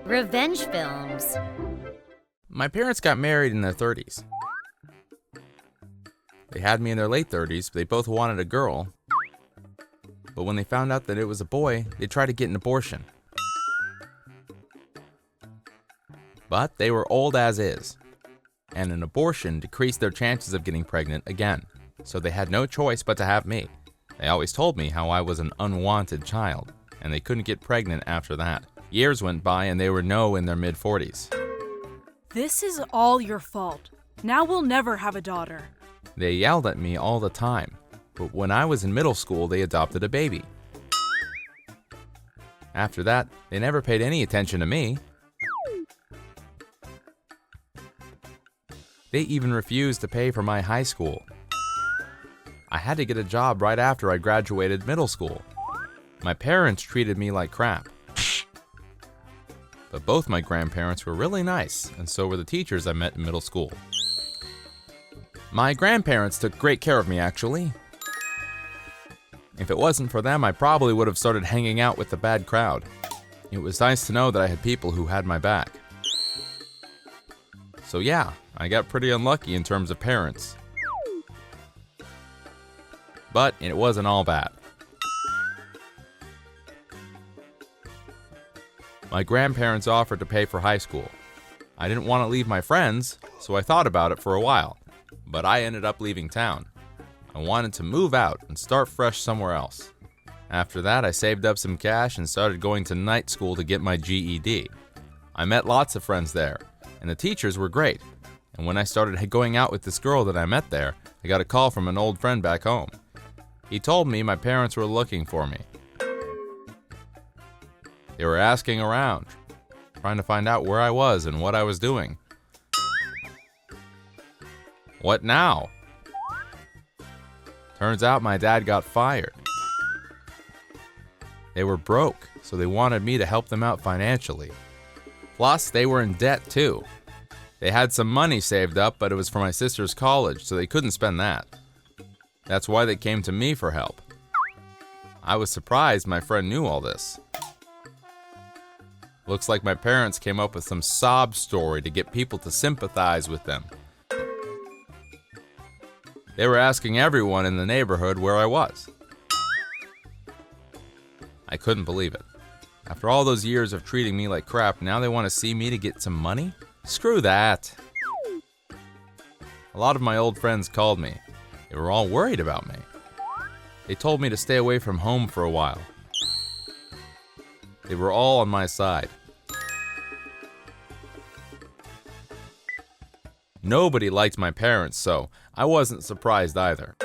Revenge films. My parents got married in their 30s. They had me in their late 30s, but they both wanted a girl. But when they found out that it was a boy, they tried to get an abortion. But they were old as is, and an abortion decreased their chances of getting pregnant again, so they had no choice but to have me. They always told me how I was an unwanted child, and they couldn't get pregnant after that. Years went by and they were in their mid-40s. This is all your fault. Now we'll never have a daughter. They yelled at me all the time, but when I was in middle school, they adopted a baby. After that, they never paid any attention to me. They even refused to pay for my high school. I had to get a job right after I graduated middle school. My parents treated me like crap. But both my grandparents were really nice, and so were the teachers I met in middle school. My grandparents took great care of me, actually. If it wasn't for them, I probably would have started hanging out with the bad crowd. It was nice to know that I had people who had my back. So yeah, I got pretty unlucky in terms of parents. But it wasn't all bad. My grandparents offered to pay for high school. I didn't want to leave my friends, so I thought about it for a while, but I ended up leaving town. I wanted to move out and start fresh somewhere else. After that, I saved up some cash and started going to night school to get my GED. I met lots of friends there, and the teachers were great. And when I started going out with this girl that I met there, I got a call from an old friend back home. He told me my parents were looking for me. They were asking around, trying to find out where I was and what I was doing. What now? Turns out my dad got fired. They were broke, so they wanted me to help them out financially. Plus, they were in debt too. They had some money saved up, but it was for my sister's college, so they couldn't spend that. That's why they came to me for help. I was surprised my friend knew all this. Looks like my parents came up with some sob story to get people to sympathize with them. They were asking everyone in the neighborhood where I was. I couldn't believe it. After all those years of treating me like crap, now they want to see me to get some money? Screw that. A lot of my old friends called me. They were all worried about me. They told me to stay away from home for a while. They were all on my side. Nobody liked my parents, so I wasn't surprised either.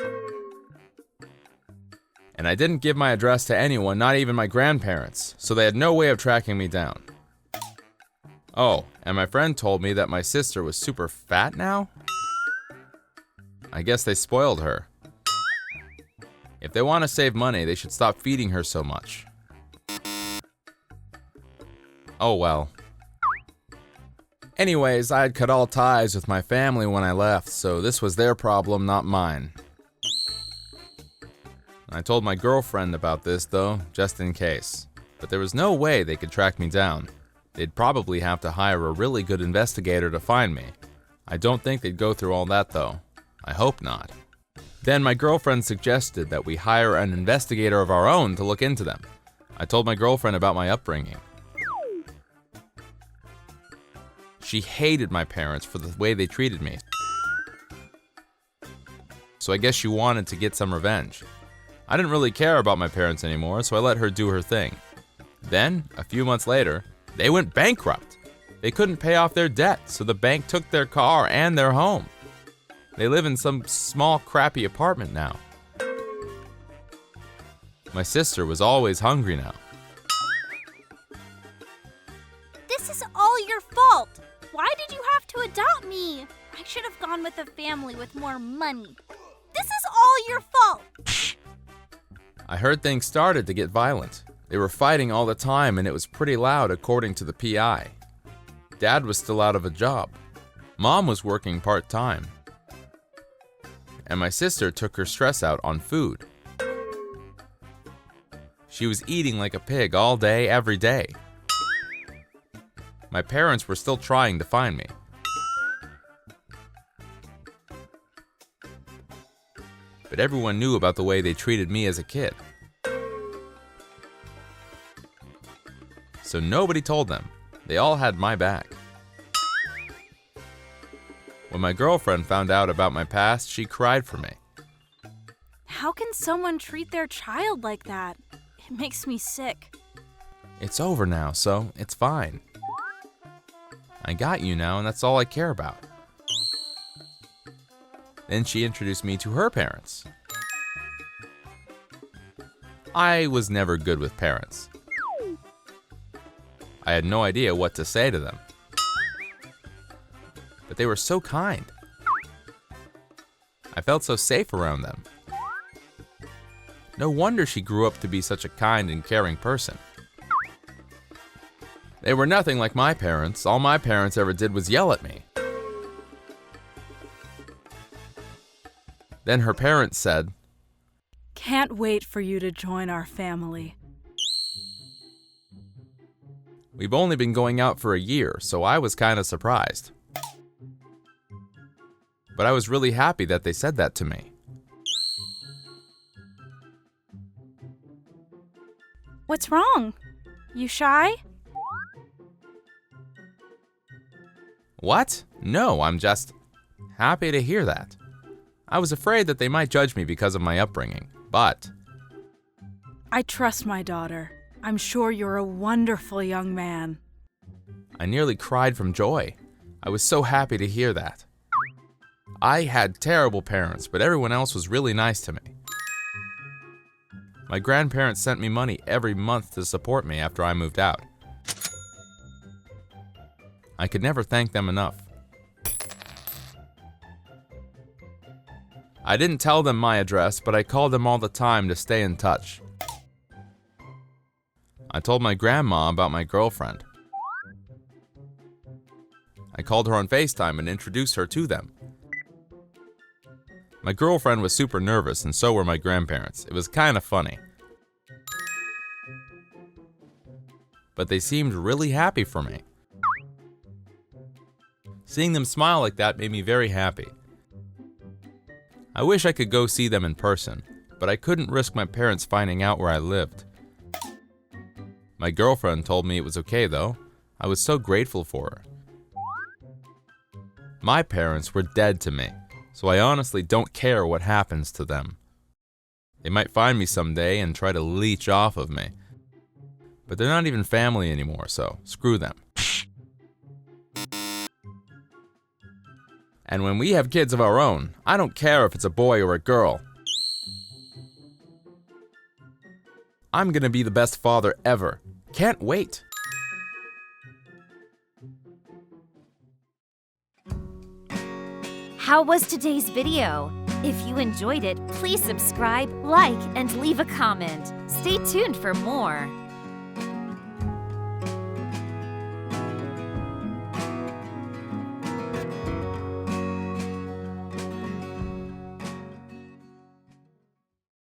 And I didn't give my address to anyone, not even my grandparents, so they had no way of tracking me down. Oh, and my friend told me that my sister was super fat now? I guess they spoiled her. If they want to save money, they should stop feeding her so much. Oh well. Anyways, I had cut all ties with my family when I left, so this was their problem, not mine. I told my girlfriend about this, though, just in case. But there was no way they could track me down. They'd probably have to hire a really good investigator to find me. I don't think they'd go through all that, though. I hope not. Then my girlfriend suggested that we hire an investigator of our own to look into them. I told my girlfriend about my upbringing. She hated my parents for the way they treated me. So I guess she wanted to get some revenge. I didn't really care about my parents anymore, so I let her do her thing. Then, a few months later, they went bankrupt. They couldn't pay off their debt, so the bank took their car and their home. They live in some small, crappy apartment now. My sister was always hungry now. This is all your fault. Why did you have to adopt me? I should have gone with a family with more money. This is all your fault. I heard things started to get violent. They were fighting all the time and it was pretty loud according to the PI. Dad was still out of a job. Mom was working part-time. And my sister took her stress out on food. She was eating like a pig all day, every day. My parents were still trying to find me. But everyone knew about the way they treated me as a kid. So nobody told them. They all had my back. When my girlfriend found out about my past, she cried for me. How can someone treat their child like that? It makes me sick. It's over now, so it's fine. I got you now, and that's all I care about. Then she introduced me to her parents. I was never good with parents. I had no idea what to say to them. But they were so kind. I felt so safe around them. No wonder she grew up to be such a kind and caring person. They were nothing like my parents. All my parents ever did was yell at me. Then her parents said, Can't wait for you to join our family. We've only been going out for a year, so I was kind of surprised. But I was really happy that they said that to me. What's wrong? You shy? What? No, I'm just happy to hear that. I was afraid that they might judge me because of my upbringing, but I trust my daughter. I'm sure you're a wonderful young man. I nearly cried from joy. I was so happy to hear that. I had terrible parents, but everyone else was really nice to me. My grandparents sent me money every month to support me after I moved out. I could never thank them enough. I didn't tell them my address, but I called them all the time to stay in touch. I told my grandma about my girlfriend. I called her on FaceTime and introduced her to them. My girlfriend was super nervous, and so were my grandparents. It was kind of funny. But they seemed really happy for me. Seeing them smile like that made me very happy. I wish I could go see them in person, but I couldn't risk my parents finding out where I lived. My girlfriend told me it was okay though. I was so grateful for her. My parents were dead to me, so I honestly don't care what happens to them. They might find me someday and try to leech off of me. But they're not even family anymore, so screw them. And when we have kids of our own, I don't care if it's a boy or a girl. I'm gonna be the best father ever. Can't wait. How was today's video? If you enjoyed it, please subscribe, like, and leave a comment. Stay tuned for more.